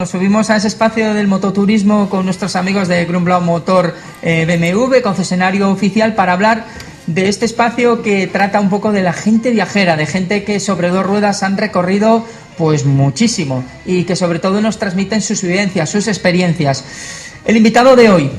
Nos subimos a ese espacio del mototurismo con nuestros amigos de Grünblau Motor BMW, concesionario oficial, para hablar de este espacio que trata un poco de la gente viajera, de gente que sobre dos ruedas han recorrido pues muchísimo y que sobre todo nos transmiten sus vivencias, sus experiencias. El invitado de hoy,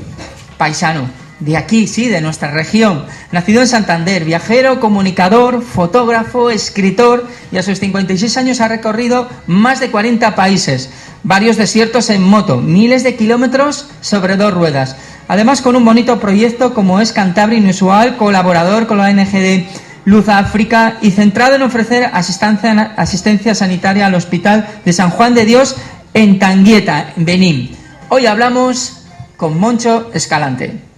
paisano, de aquí, sí, de nuestra región, nacido en Santander, viajero, comunicador, fotógrafo, escritor, y a sus 56 años ha recorrido más de 40 países, varios desiertos en moto, miles de kilómetros sobre dos ruedas. Además, con un bonito proyecto como es Cantabria Inusual, colaborador con la ONG Luz África y centrado en ofrecer asistencia sanitaria al Hospital de San Juan de Dios en Tanguieta, en Benín. Hoy hablamos con Moncho Escalante.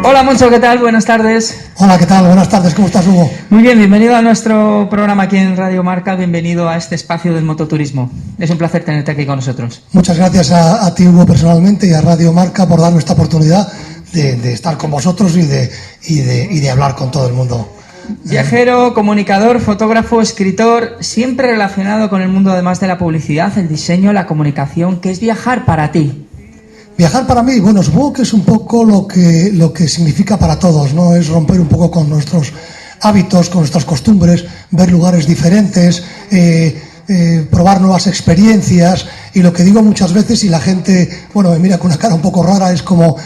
Hola Moncho, ¿qué tal? Buenas tardes. Hola, ¿qué tal? Buenas tardes, ¿cómo estás, Hugo? Muy bien, bienvenido a nuestro programa aquí en Radio Marca, bienvenido a este espacio del mototurismo. Es un placer tenerte aquí con nosotros. Muchas gracias a ti, Hugo, personalmente, y a Radio Marca por darnos esta oportunidad de estar con vosotros y de hablar con todo el mundo. Viajero, comunicador, fotógrafo, escritor, siempre relacionado con el mundo además de la publicidad, el diseño, la comunicación. ¿Qué es viajar para ti? Viajar para mí, bueno, supongo que es un poco lo que significa para todos, ¿no? Es romper un poco con nuestros hábitos, con nuestras costumbres, ver lugares diferentes, probar nuevas experiencias. Y lo que digo muchas veces, y la gente, bueno, me mira con una cara un poco rara, es como,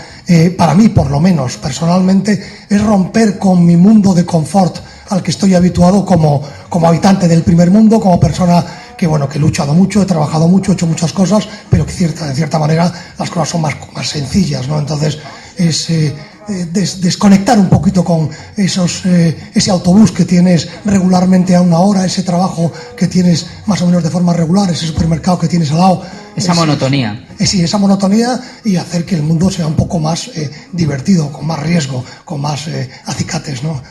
para mí por lo menos, personalmente, es romper con mi mundo de confort al que estoy habituado como habitante del primer mundo, como persona que he luchado mucho, he trabajado mucho, he hecho muchas cosas, pero que de cierta manera las cosas son más sencillas, ¿no? Entonces es desconectar un poquito con ese autobús que tienes regularmente a una hora, ese trabajo que tienes más o menos de forma regular, ese supermercado que tienes al lado. Esa monotonía. Sí, esa monotonía, y hacer que el mundo sea un poco más divertido, con más riesgo, con más acicates, ¿no?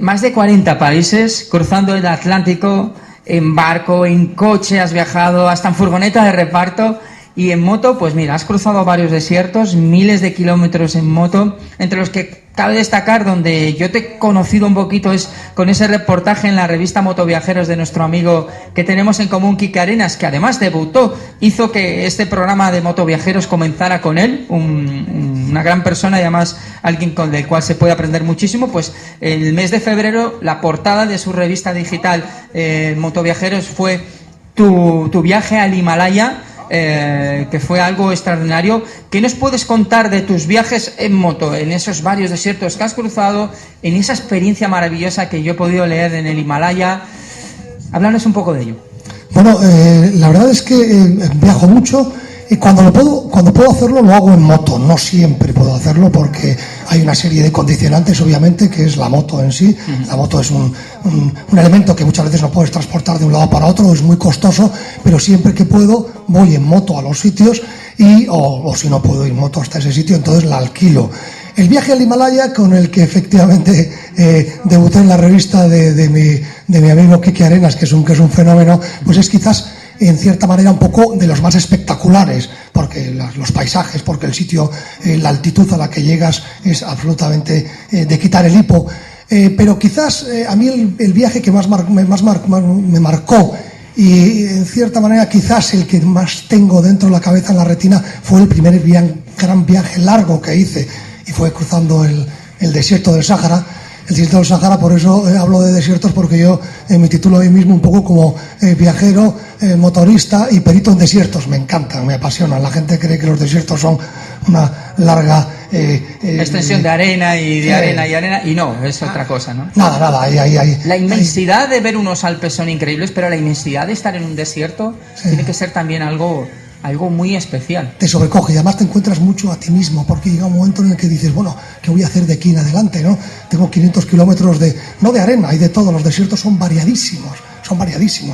Más de 40 países, cruzando el Atlántico, en barco, en coche has viajado, hasta en furgoneta de reparto, y en moto, pues mira, has cruzado varios desiertos, miles de kilómetros en moto, entre los que cabe destacar, donde yo te he conocido un poquito, es con ese reportaje en la revista Motoviajeros de nuestro amigo que tenemos en común, Quique Arenas, que además debutó, hizo que este programa de Motoviajeros comenzara con él, una gran persona y además alguien del cual se puede aprender muchísimo. Pues el mes de febrero la portada de su revista digital Motoviajeros fue tu viaje al Himalaya, que fue algo extraordinario. ¿Qué nos puedes contar de tus viajes en moto, en esos varios desiertos que has cruzado, en esa experiencia maravillosa que yo he podido leer en el Himalaya? Háblanos un poco de ello. Bueno, la verdad es que viajo mucho, y cuando puedo hacerlo lo hago en moto. No siempre puedo hacerlo porque hay una serie de condicionantes, obviamente, que es la moto en sí. La moto es un elemento que muchas veces no puedes transportar de un lado para otro, es muy costoso, pero siempre que puedo voy en moto a los sitios, o si no puedo ir en moto hasta ese sitio, entonces la alquilo. El viaje al Himalaya, con el que efectivamente debuté en la revista de mi amigo Quique Arenas, que es un fenómeno, pues es quizás en cierta manera un poco de los más espectaculares, porque los paisajes, porque el sitio, la altitud a la que llegas es absolutamente de quitar el hipo. Pero quizás a mí el viaje que más me marcó, y en cierta manera quizás el que más tengo dentro de la cabeza, en la retina, fue el primer gran viaje largo que hice, y fue cruzando el desierto del Sáhara. El desierto del Sáhara, por eso hablo de desiertos, porque yo me titulo a mí mismo un poco como viajero, motorista y perito en desiertos. Me encantan, me apasionan. La gente cree que los desiertos son una larga extensión de arena y arena, y no, es otra cosa, ¿no? Nada, la inmensidad de ver unos Alpes son increíbles, pero la inmensidad de estar en un desierto tiene que ser también algo muy especial. Te sobrecoge, y además te encuentras mucho a ti mismo, porque llega un momento en el que dices, bueno, ¿qué voy a hacer de aquí en adelante, no? Tengo 500 kilómetros no de arena, hay de todo. Los desiertos son variadísimos,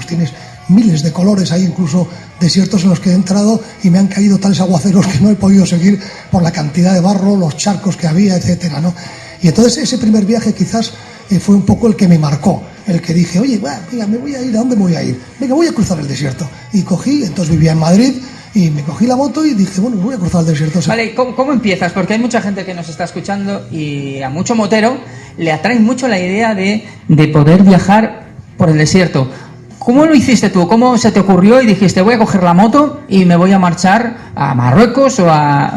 tienes miles de colores. Hay incluso desiertos en los que he entrado y me han caído tales aguaceros que no he podido seguir por la cantidad de barro, los charcos que había, etcétera, ¿no? Y entonces ese primer viaje quizás fue un poco el que me marcó, el que dije, oye, venga, me voy a ir, ¿a dónde me voy a ir? Venga, voy a cruzar el desierto. Y cogí, entonces vivía en Madrid, y me cogí la moto y dije, bueno, voy a cruzar el desierto. Vale, ¿cómo empiezas? Porque hay mucha gente que nos está escuchando y a mucho motero le atrae mucho la idea de poder viajar por el desierto. ¿Cómo lo hiciste tú? ¿Cómo se te ocurrió y dijiste, voy a coger la moto y me voy a marchar a Marruecos o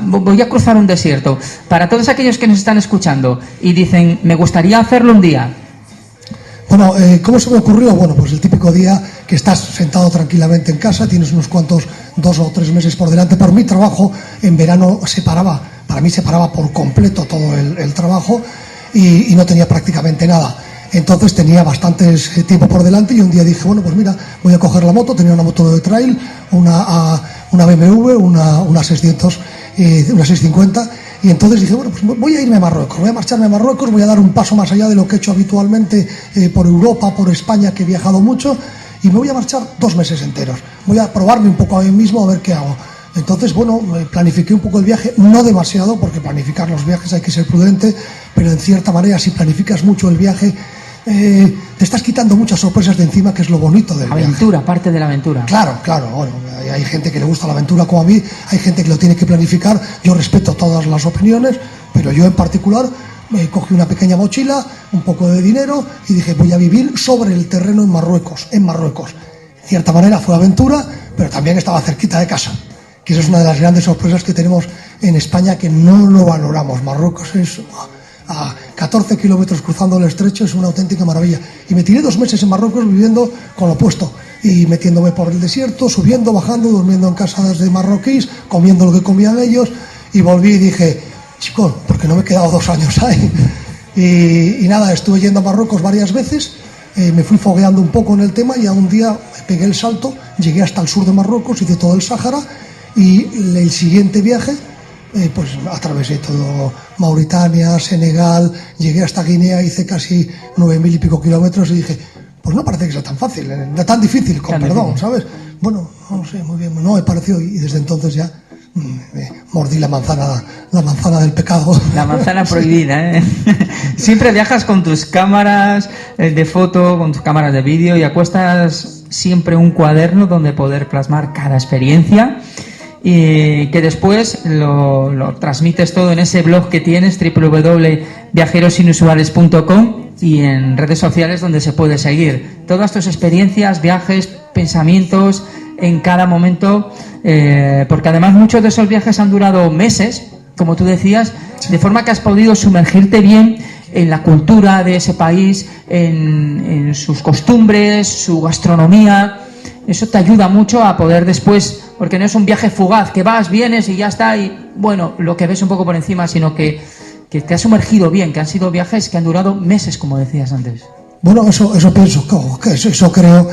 voy a cruzar un desierto? Para todos aquellos que nos están escuchando y dicen, me gustaría hacerlo un día. Bueno, ¿cómo se me ocurrió? Bueno, pues el típico día que estás sentado tranquilamente en casa, tienes unos cuantos 2 o 3 meses por delante. Por mi trabajo en verano para mí separaba por completo todo el trabajo y no tenía prácticamente nada. Entonces tenía bastantes tiempo por delante y un día dije, bueno, pues mira, voy a coger la moto. Tenía una moto de trail, una BMW, una 600, una 650. Y entonces dije, bueno, pues voy a irme a Marruecos, voy a marcharme a Marruecos, voy a dar un paso más allá de lo que he hecho habitualmente por Europa, por España, que he viajado mucho, y me voy a marchar 2 meses enteros. Voy a probarme un poco a mí mismo, a ver qué hago. Entonces, bueno, planifiqué un poco el viaje, no demasiado, porque planificar los viajes hay que ser prudente, pero en cierta manera, si planificas mucho el viaje, te estás quitando muchas sorpresas de encima, que es lo bonito del viaje. Aventura, parte de la aventura. Claro, bueno, hay gente que le gusta la aventura como a mí, hay gente que lo tiene que planificar. Yo respeto todas las opiniones, pero yo en particular me cogí una pequeña mochila, un poco de dinero y dije, voy a vivir sobre el terreno en Marruecos. En cierta manera fue aventura, pero también estaba cerquita de casa, que esa es una de las grandes sorpresas que tenemos en España, que no lo valoramos. Marruecos es a 14 kilómetros cruzando el estrecho, es una auténtica maravilla. Y me tiré 2 meses en Marruecos viviendo con lo opuesto, y metiéndome por el desierto, subiendo, bajando, durmiendo en casas de marroquíes, comiendo lo que comían ellos, y volví y dije, chico, porque no me he quedado 2 años ahí. Y nada, estuve yendo a Marruecos varias veces, me fui fogueando un poco en el tema, y a un día me pegué el salto, llegué hasta el sur de Marruecos, hice todo el Sáhara, y el siguiente viaje, pues atravesé todo Mauritania, Senegal, llegué hasta Guinea, hice casi 9.000 y pico kilómetros, y dije, pues no parece que sea tan fácil, tan difícil, con perdón, ¿sabes? Bueno, no sé, muy bien, no me pareció, y desde entonces ya mordí la manzana del pecado. La manzana prohibida, ¿eh? Siempre viajas con tus cámaras de foto, con tus cámaras de vídeo, y acuestas siempre un cuaderno donde poder plasmar cada experiencia, y que después lo transmites todo en ese blog que tienes, www.viajerosinusuales.com, y en redes sociales donde se puede seguir todas tus experiencias, viajes, pensamientos en cada momento, porque además muchos de esos viajes han durado meses, como tú decías, de forma que has podido sumergirte bien en la cultura de ese país, en sus costumbres, su gastronomía. Eso te ayuda mucho a poder después, porque no es un viaje fugaz, que vas, vienes y ya está, y bueno, lo que ves un poco por encima, sino que te has sumergido bien, que han sido viajes que han durado meses, como decías antes. Bueno, eso pienso, eso creo.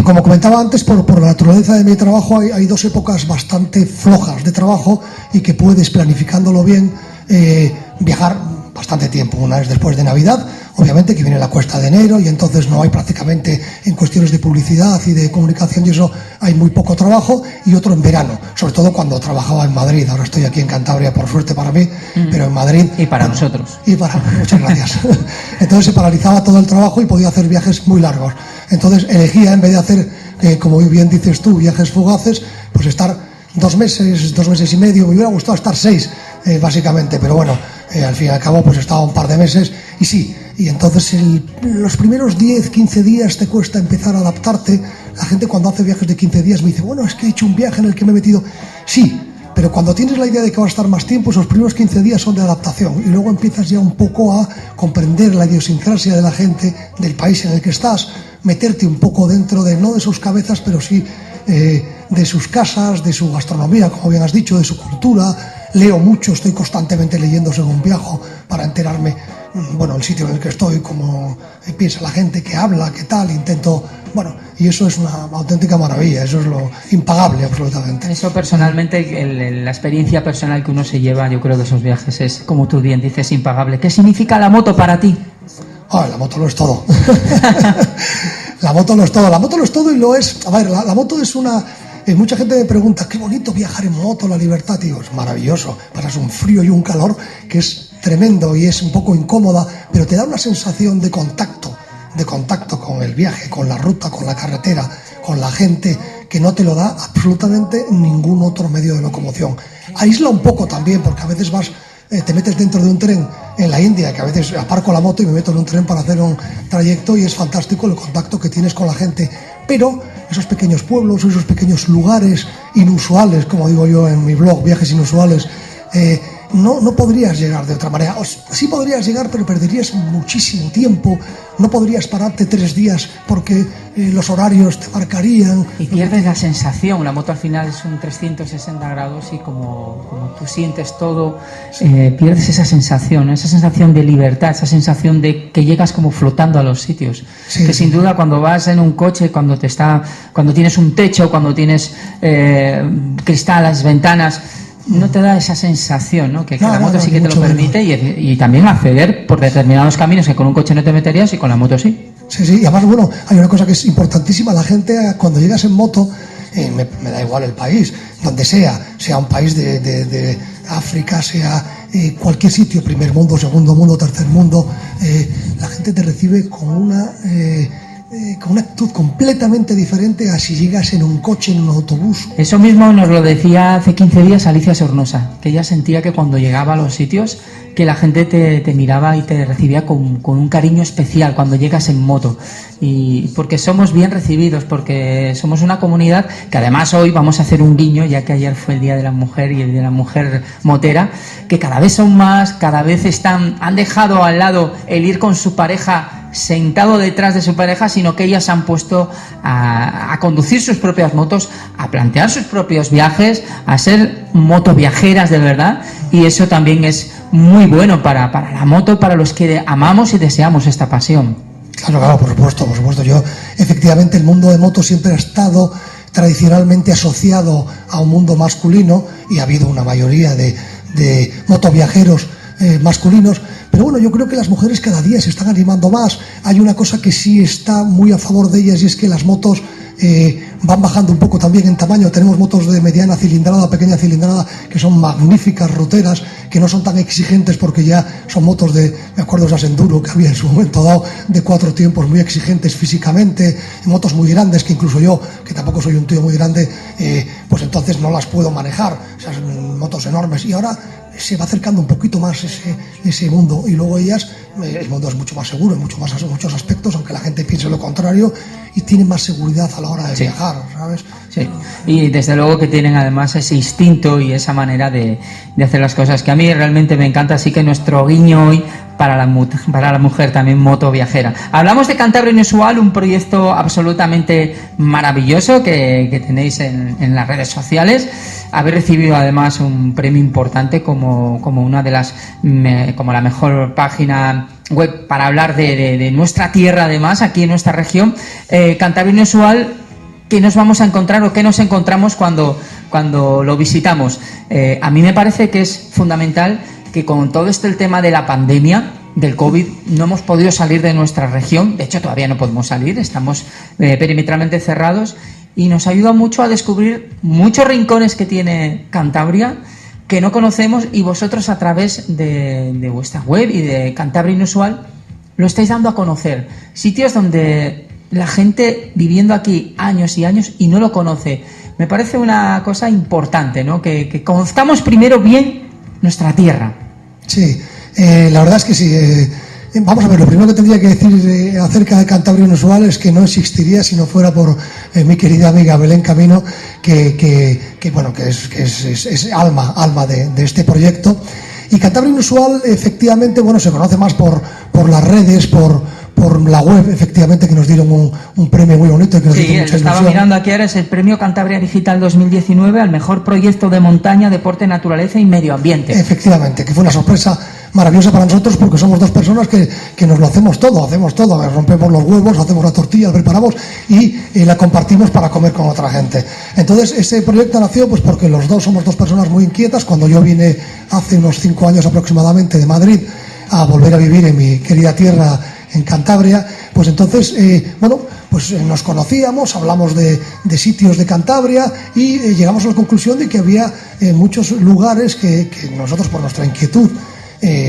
Como comentaba antes, por la naturaleza de mi trabajo hay 2 épocas bastante flojas de trabajo, y que puedes, planificándolo bien, viajar bastante tiempo. Una es después de Navidad, obviamente, que viene la cuesta de enero, y entonces no hay prácticamente, en cuestiones de publicidad y de comunicación y eso, hay muy poco trabajo. Y otro en verano, sobre todo cuando trabajaba en Madrid. Ahora estoy aquí en Cantabria, por suerte para mí, pero en Madrid... Y para nosotros. Muchas gracias. Entonces se paralizaba todo el trabajo y podía hacer viajes muy largos. Entonces elegía, en vez de hacer, como bien dices tú, viajes fugaces, pues estar 2 meses, 2 meses y medio. Me hubiera gustado estar 6, básicamente, pero bueno, al fin y al cabo pues estaba un par de meses, y sí. Y entonces los primeros 10, 15 días te cuesta empezar a adaptarte. La gente, cuando hace viajes de 15 días, me dice, bueno, es que he hecho un viaje en el que me he metido. Sí, pero cuando tienes la idea de que vas a estar más tiempo, esos primeros 15 días son de adaptación, y luego empiezas ya un poco a comprender la idiosincrasia de la gente, del país en el que estás, meterte un poco dentro de, no de sus cabezas, pero sí de sus casas, de su gastronomía, como bien has dicho, de su cultura. Leo mucho, estoy constantemente leyendo según viajo, para enterarme, bueno, el sitio en el que estoy, cómo piensa la gente, qué habla, qué tal, intento, bueno, y eso es una auténtica maravilla, eso es lo impagable, absolutamente. Eso personalmente, la experiencia personal que uno se lleva, yo creo, de esos viajes es, como tú bien dices, impagable. ¿Qué significa la moto para ti? La moto lo es todo. La moto lo es todo, y lo es. A ver, la moto es una... mucha gente me pregunta, qué bonito viajar en moto, la libertad. Tío, es maravilloso. Pasas un frío y un calor que es tremendo y es un poco incómoda, pero te da una sensación de contacto con el viaje, con la ruta, con la carretera, con la gente, que no te lo da absolutamente ningún otro medio de locomoción. Aísla un poco también, porque a veces te metes dentro de un tren en la India, que a veces aparco la moto y me meto en un tren para hacer un trayecto y es fantástico el contacto que tienes con la gente, pero esos pequeños pueblos, esos pequeños lugares inusuales, como digo yo en mi blog, Viajes Inusuales, no podrías llegar de otra manera. Sí podrías llegar, pero perderías muchísimo tiempo. No podrías pararte 3 días porque los horarios te marcarían. Y pierdes la sensación. La moto al final es un 360 grados y como tú sientes todo, pierdes esa sensación de libertad, esa sensación de que llegas como flotando a los sitios. Sí, que sin duda cuando vas en un coche, cuando tienes un techo, cuando tienes cristal, las ventanas, no te da esa sensación, ¿no? Que la moto sí que te lo permite y también acceder por determinados caminos que con un coche no te meterías y con la moto sí. Sí, y además, bueno, hay una cosa que es importantísima. La gente, cuando llegas en moto, me da igual el país, donde sea un país de África, sea cualquier sitio, primer mundo, segundo mundo, tercer mundo, la gente te recibe con una actitud completamente diferente a si llegas en un coche, en un autobús. Eso mismo nos lo decía hace 15 días Alicia Sornosa, que ella sentía que cuando llegaba a los sitios, que la gente te miraba y te recibía con un cariño especial cuando llegas en moto. Y porque somos bien recibidos, porque somos una comunidad que además hoy vamos a hacer un guiño, ya que ayer fue el Día de la Mujer y el de la Mujer Motera, que cada vez son más, cada vez han dejado al lado el ir con su pareja sentado detrás de su pareja, sino que ellas han puesto a conducir sus propias motos, a plantear sus propios viajes, a ser motoviajeras de verdad, y eso también es muy bueno para la moto, para los que amamos y deseamos esta pasión. Claro, por supuesto. Yo, efectivamente, el mundo de moto siempre ha estado tradicionalmente asociado a un mundo masculino y ha habido una mayoría de motoviajeros masculinos, pero bueno, yo creo que las mujeres cada día se están animando más. Hay una cosa que sí está muy a favor de ellas y es que las motos van bajando un poco también en tamaño. Tenemos motos de mediana cilindrada, pequeña cilindrada, que son magníficas ruteras, que no son tan exigentes porque ya son motos me acuerdo de esas enduro que había en su momento dado, de 4 tiempos, muy exigentes físicamente, motos muy grandes que incluso yo, que tampoco soy un tío muy grande, pues entonces no las puedo manejar, esas motos enormes. Y ahora se va acercando un poquito más ese mundo, y luego ellas, el mundo es mucho más seguro en muchos aspectos, aunque la gente piense lo contrario, y tienen más seguridad a la hora de viajar, ¿sabes? Sí, y desde luego que tienen además ese instinto y esa manera de hacer las cosas que a mí realmente me encanta, así que nuestro guiño hoy para la mujer también motoviajera. Hablamos de Cantabria Inusual, un proyecto absolutamente maravilloso que tenéis en las redes sociales. Habéis recibido además un premio importante como una de las como la mejor página web para hablar de nuestra tierra, además aquí en nuestra región. Cantabria Inusual, ¿qué nos vamos a encontrar o qué nos encontramos cuando lo visitamos? A mí me parece que es fundamental que con todo el tema de la pandemia del COVID no hemos podido salir de nuestra región. De hecho, todavía no podemos salir, estamos perimetralmente cerrados, y nos ayuda mucho a descubrir muchos rincones que tiene Cantabria que no conocemos, y vosotros a través de vuestra web y de Cantabria Inusual lo estáis dando a conocer. Sitios donde la gente viviendo aquí años y años y no lo conoce. Me parece una cosa importante, ¿no? Que conozcamos primero bien nuestra tierra. Sí, la verdad es que sí. Vamos a ver, lo primero que tendría que decir acerca de Cantabria Inusual es que no existiría si no fuera por mi querida amiga Belén Camino, que es alma de este proyecto. Y Cantabria Inusual, efectivamente, bueno, se conoce más por las redes, por la web, efectivamente, que nos dieron un premio muy bonito. Que nos sí, lo estaba mirando aquí ahora, es el premio Cantabria Digital 2019 al mejor proyecto de montaña, deporte, naturaleza y medio ambiente. Efectivamente, que fue una sorpresa maravillosa para nosotros, porque somos 2 personas que nos lo hacemos todo, rompemos los huevos, hacemos la tortilla, la preparamos y la compartimos para comer con otra gente. Entonces, ese proyecto nació pues porque los dos somos 2 personas muy inquietas. Cuando yo vine hace unos 5 años aproximadamente de Madrid a volver a vivir en mi querida tierra, en Cantabria, pues entonces, nos conocíamos, hablamos de sitios de Cantabria y llegamos a la conclusión de que había muchos lugares que nosotros, por nuestra inquietud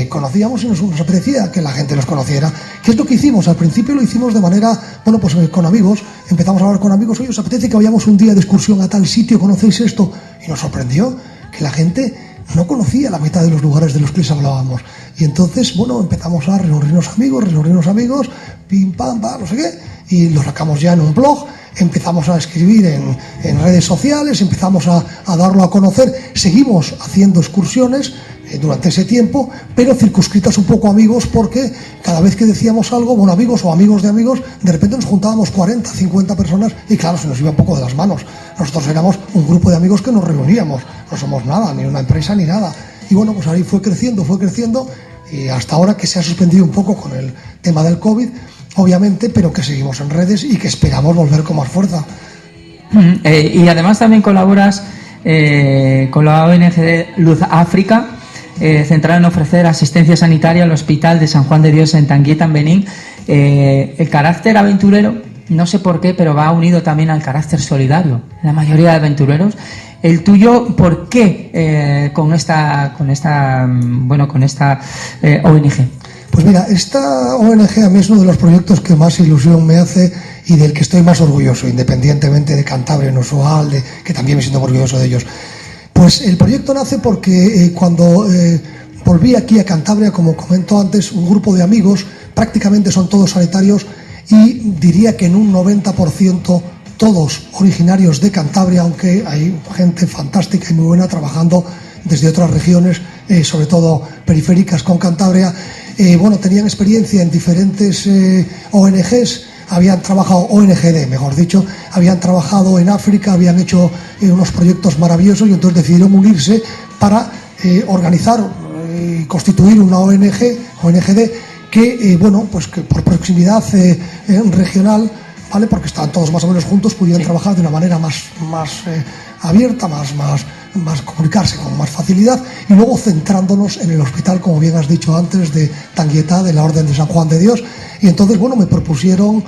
conocíamos y nos apetecía que la gente nos conociera. ¿Qué es lo que hicimos? Al principio lo hicimos de manera, bueno, pues con amigos, empezamos a hablar con amigos, oye, ¿os apetece que vayamos un día de excursión a tal sitio, conocéis esto? Y nos sorprendió que la gente no conocía la mitad de los lugares de los que les hablábamos. Y entonces, bueno, empezamos a reunirnos amigos, pim, pam, pam, no sé qué, y lo sacamos ya en un blog, empezamos a escribir en redes sociales, empezamos a darlo a conocer, seguimos haciendo excursiones durante ese tiempo, pero circunscritas un poco a amigos, porque cada vez que decíamos algo, bueno, amigos o amigos, de repente nos juntábamos 40, 50 personas y claro, se nos iba un poco de las manos. Nosotros éramos un grupo de amigos que nos reuníamos, no somos nada, ni una empresa ni nada. Y bueno, pues ahí fue creciendo y hasta ahora que se ha suspendido un poco con el tema del COVID, obviamente, pero que seguimos en redes y que esperamos volver con más fuerza. Y además también colaboras con la ONG Luz África, centrada en ofrecer asistencia sanitaria al Hospital de San Juan de Dios en Tanguieta, en Benín. El carácter aventurero, no sé por qué, pero va unido también al carácter solidario. La mayoría de aventureros. El tuyo, ¿por qué con esta ONG? Pues mira, esta ONG a mí es uno de los proyectos que más ilusión me hace y del que estoy más orgulloso, independientemente de Cantabria Inusual, que también me siento orgulloso de ellos. Pues el proyecto nace porque cuando volví aquí a Cantabria, como comento antes, un grupo de amigos, prácticamente son todos sanitarios y diría que en un 90% todos originarios de Cantabria, aunque hay gente fantástica y muy buena trabajando desde otras regiones, sobre todo periféricas con Cantabria. Bueno, tenían experiencia en diferentes ONGs, habían trabajado, ONGD mejor dicho, habían trabajado en África, habían hecho unos proyectos maravillosos y entonces decidieron unirse para organizar y constituir una ONGD que, bueno, pues que por proximidad regional, ¿vale? Porque estaban todos más o menos juntos, pudieran trabajar de una manera más abierta, más comunicarse con más facilidad y luego centrándonos en el hospital, como bien has dicho antes, de Tanguieta, de la Orden de San Juan de Dios. Y entonces, bueno, me propusieron,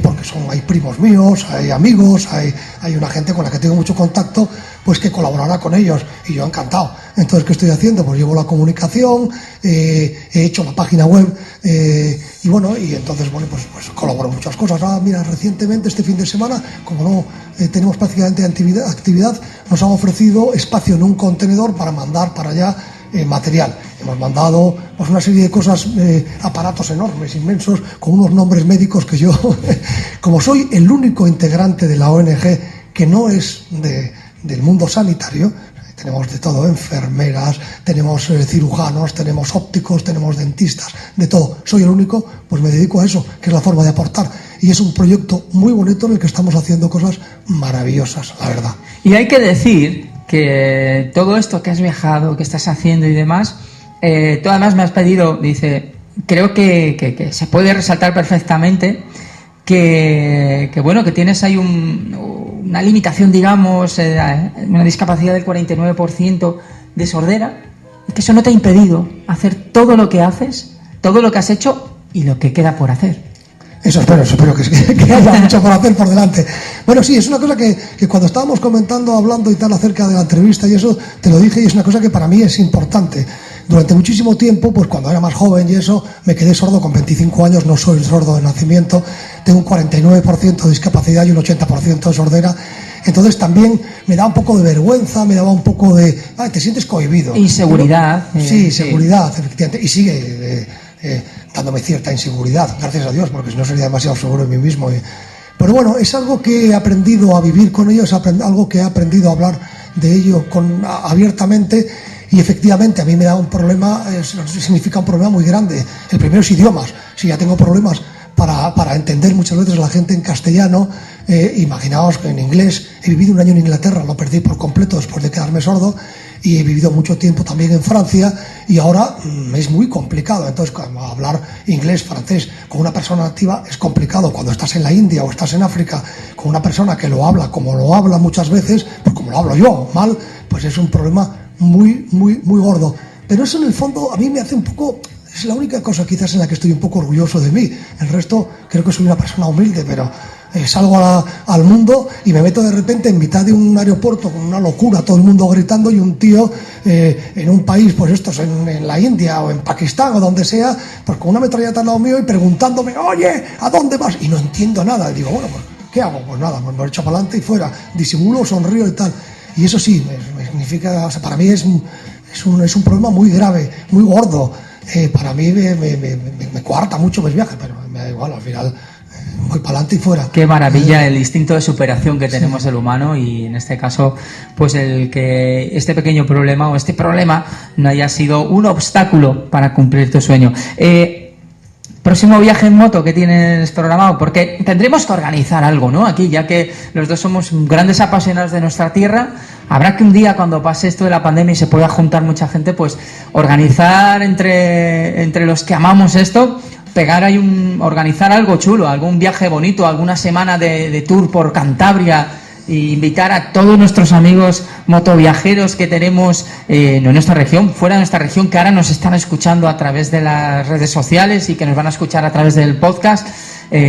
porque hay primos míos, hay amigos, hay una gente con la que tengo mucho contacto, pues que colaborará con ellos y yo encantado. Entonces, ¿qué estoy haciendo? Pues llevo la comunicación, he hecho la página web y bueno, y entonces, bueno, pues colaboro en muchas cosas. Mira, recientemente, este fin de semana, como no tenemos prácticamente actividad, nos han ofrecido espacio en un contenedor para mandar para allá material. Hemos mandado pues una serie de cosas, aparatos enormes, inmensos, con unos nombres médicos que yo, como soy el único integrante de la ONG que no es del mundo sanitario, tenemos de todo, enfermeras, tenemos cirujanos, tenemos ópticos, tenemos dentistas, de todo. Soy el único, pues me dedico a eso, que es la forma de aportar. Y es un proyecto muy bonito en el que estamos haciendo cosas maravillosas, la verdad. Y hay que decir que todo esto que has viajado, que estás haciendo y demás, tú además me has pedido, dice, creo que se puede resaltar perfectamente que bueno, que tienes ahí una limitación, digamos, una discapacidad del 49% de sordera, y que eso no te ha impedido hacer todo lo que haces, todo lo que has hecho y lo que queda por hacer. Eso espero que haya mucho por hacer por delante. Bueno, sí, es una cosa que cuando estábamos comentando, hablando y tal acerca de la entrevista y eso, te lo dije y es una cosa que para mí es importante. Durante muchísimo tiempo, pues cuando era más joven y eso, me quedé sordo con 25 años, no soy sordo de nacimiento, tengo un 49% de discapacidad y un 80% de sordera. Entonces también me da un poco de vergüenza, me daba un poco de... te sientes cohibido. Inseguridad. Sí, seguridad, efectivamente. Y sigue dándome cierta inseguridad, gracias a Dios, porque si no sería demasiado seguro en mí mismo. Pero bueno, es algo que he aprendido a vivir con ello, es algo que he aprendido a hablar de ello abiertamente. Y efectivamente a mí me da un problema, significa un problema muy grande. El primero es idiomas. Si ya tengo problemas para entender muchas veces a la gente en castellano, imaginaos que en inglés. He vivido un año en Inglaterra, lo perdí por completo después de quedarme sordo, y he vivido mucho tiempo también en Francia, y ahora es muy complicado. Entonces, hablar inglés, francés con una persona nativa es complicado. Cuando estás en la India o estás en África con una persona que lo habla como lo habla muchas veces, pues como lo hablo yo, mal, pues es un problema muy, muy, muy gordo. Pero eso en el fondo a mí me hace un poco... Es la única cosa quizás en la que estoy un poco orgulloso de mí. El resto creo que soy una persona humilde, pero salgo al mundo y me meto de repente en mitad de un aeropuerto con una locura, todo el mundo gritando, y un tío en un país, pues estos en la India o en Pakistán o donde sea, pues con una metralleta al lado mío y preguntándome, oye, ¿a dónde vas? Y no entiendo nada. Y digo, bueno, pues ¿qué hago? Pues nada, pues me echo para adelante y fuera, disimulo, sonrío y tal. Y eso sí, me significa, o sea, para mí es un problema muy grave, muy gordo. Para mí me coarta mucho mis viajes, pero me da igual, al final voy para adelante y fuera. Qué maravilla el instinto de superación que tenemos el humano, y en este caso, pues el que este pequeño problema o este problema no haya sido un obstáculo para cumplir tu sueño. Próximo viaje en moto que tienes programado, porque tendremos que organizar algo, ¿no? Aquí, ya que los dos somos grandes apasionados de nuestra tierra, habrá que un día, cuando pase esto de la pandemia y se pueda juntar mucha gente, pues organizar entre los que amamos esto, organizar algo chulo, algún viaje bonito, alguna semana de tour por Cantabria, e invitar a todos nuestros amigos motoviajeros que tenemos en nuestra región, fuera de nuestra región, que ahora nos están escuchando a través de las redes sociales y que nos van a escuchar a través del podcast.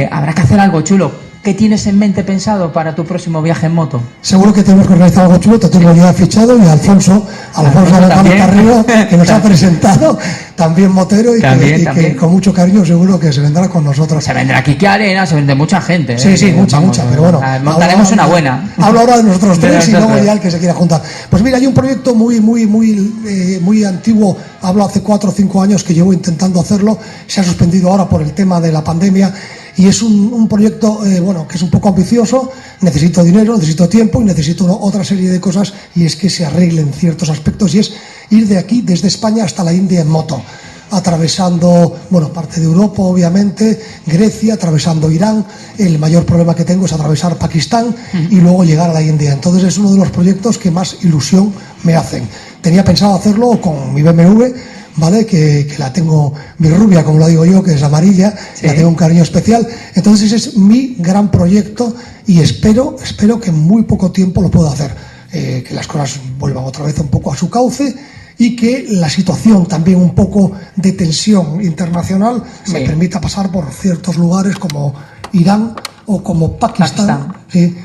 Habrá que hacer algo chulo. ¿Qué tienes en mente pensado para tu próximo viaje en moto? Seguro que tenemos que organizar algo chulo. Te tengo ya fichado, y Alfonso Carrillo, que nos ha presentado, también motero, y que con mucho cariño seguro que se vendrá con nosotros. Se vendrá Kiki Arena, se vende mucha gente. Sí, mucha, pero bueno. Montaremos una buena. Hablo ahora de nosotros tres y luego ya el que se quiera juntar. Pues mira, hay un proyecto muy antiguo, hablo hace 4 o 5 años que llevo intentando hacerlo, se ha suspendido ahora por el tema de la pandemia. Y es un proyecto, que es un poco ambicioso. Necesito dinero, necesito tiempo y necesito otra serie de cosas, y es que se arreglen ciertos aspectos, y es ir de aquí, desde España hasta la India en moto, atravesando, parte de Europa, obviamente, Grecia, atravesando Irán. El mayor problema que tengo es atravesar Pakistán y luego llegar a la India. Entonces es uno de los proyectos que más ilusión me hacen. Tenía pensado hacerlo con mi BMW, ¿vale? Que la tengo, mi rubia, como lo digo yo, que es amarilla, sí. La tengo un cariño especial. Entonces ese es mi gran proyecto, y espero que en muy poco tiempo lo pueda hacer, que las cosas vuelvan otra vez un poco a su cauce, y que la situación también un poco de tensión internacional me permita pasar por ciertos lugares como Irán o como Pakistán. Sí,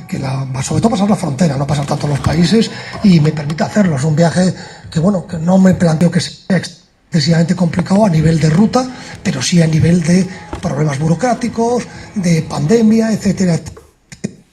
sobre todo pasar la frontera, no pasar tanto los países, y me permite hacerlo. Es un viaje que no me planteo que sea excesivamente complicado a nivel de ruta, pero sí a nivel de problemas burocráticos, de pandemia, etcétera,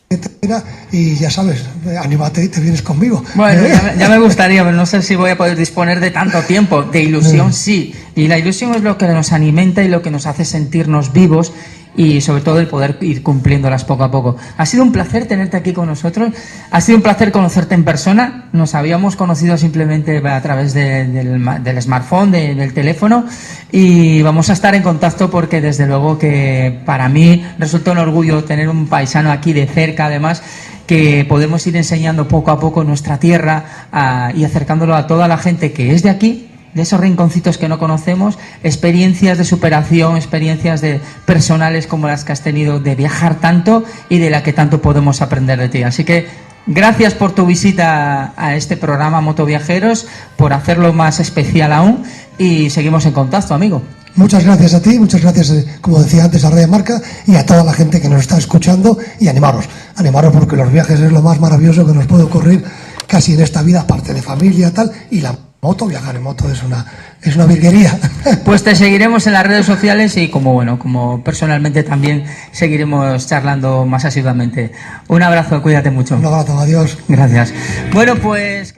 etcétera. Y ya sabes, anímate y te vienes conmigo. Bueno, ya me gustaría, pero no sé si voy a poder disponer de tanto tiempo. De ilusión sí, y la ilusión es lo que nos alimenta y lo que nos hace sentirnos vivos, y sobre todo el poder ir cumpliéndolas poco a poco. Ha sido un placer tenerte aquí con nosotros, ha sido un placer conocerte en persona. Nos habíamos conocido simplemente a través del smartphone, del teléfono, y vamos a estar en contacto, porque desde luego que para mí resulta un orgullo tener un paisano aquí de cerca, además, que podemos ir enseñando poco a poco nuestra tierra y acercándolo a toda la gente que es de aquí, de esos rinconcitos que no conocemos, experiencias de superación, experiencias personales como las que has tenido, de viajar tanto y de la que tanto podemos aprender de ti. Así que gracias por tu visita a este programa Motoviajeros, por hacerlo más especial aún, y seguimos en contacto, amigo. Muchas gracias a ti, muchas gracias, como decía antes, a Radio Marca y a toda la gente que nos está escuchando, y animaros porque los viajes es lo más maravilloso que nos puede ocurrir casi en esta vida, aparte de familia, tal, y viajar en moto es una virguería. Pues te seguiremos en las redes sociales, y como personalmente también seguiremos charlando más asiduamente. Un abrazo, cuídate mucho. Un abrazo, adiós. Gracias. Bueno, pues...